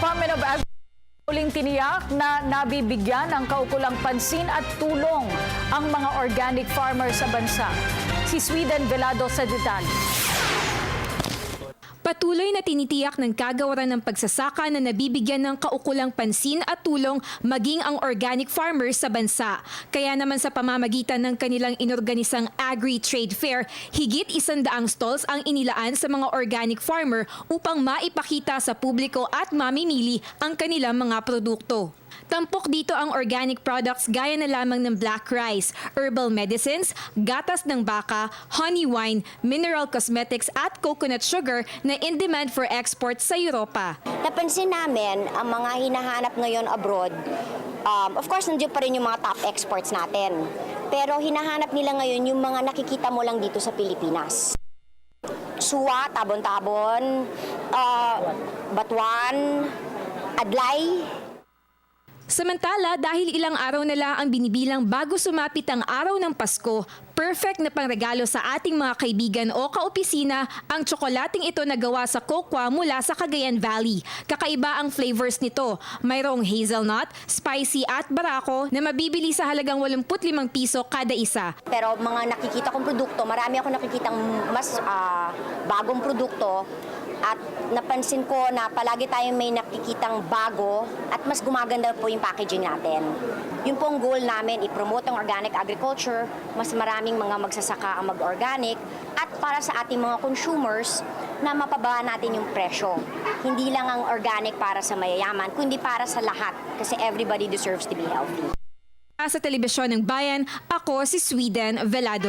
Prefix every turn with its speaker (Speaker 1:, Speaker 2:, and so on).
Speaker 1: Department of Agriculture uling tiniyak na nabibigyan ng kaukulang pansin at tulong ang mga organic farmers sa bansa. Si Sweden Velado sa detalye.
Speaker 2: Patuloy na tinitiyak ng kagawaran ng pagsasaka na nabibigyan ng kaukulang pansin at tulong maging ang organic farmers sa bansa. Kaya naman sa pamamagitan ng kanilang inorganisang Agri-Trade Fair, higit 100 stalls ang inilaan sa mga organic farmer upang maipakita sa publiko at mamimili ang kanilang mga produkto. Tampok dito ang organic products gaya na lamang ng black rice, herbal medicines, gatas ng baka, honey wine, mineral cosmetics at coconut sugar na in demand for export sa Europa.
Speaker 3: Napansin namin ang mga hinahanap ngayon abroad. Of course, nandiyan pa rin yung mga top exports natin. Pero hinahanap nila ngayon yung mga nakikita mo lang dito sa Pilipinas. Suwa, tabon-tabon, batuan, adlay.
Speaker 2: Samantala, dahil ilang araw na lang ang binibilang bago sumapit ang araw ng Pasko, perfect na pangregalo sa ating mga kaibigan o kaopisina ang tsokolating ito na gawa sa cocoa mula sa Cagayan Valley. Kakaiba ang flavors nito. Mayroong hazelnut, spicy at barako na mabibili sa halagang 85 piso kada isa.
Speaker 3: Pero mga nakikita kong produkto, marami ako nakikitang mas bagong produkto. At napansin ko na palagi tayong may nakikitang bago at mas gumaganda po yung packaging natin. Yun po ang goal namin, i-promote ang organic agriculture, mas maraming mga magsasaka ang mag-organic at para sa ating mga consumers na mapababa natin yung presyo. Hindi lang ang organic para sa mayayaman, kundi para sa lahat kasi everybody deserves to be healthy.
Speaker 2: Sa Telebisyon ng Bayan, ako si Sweden Velado.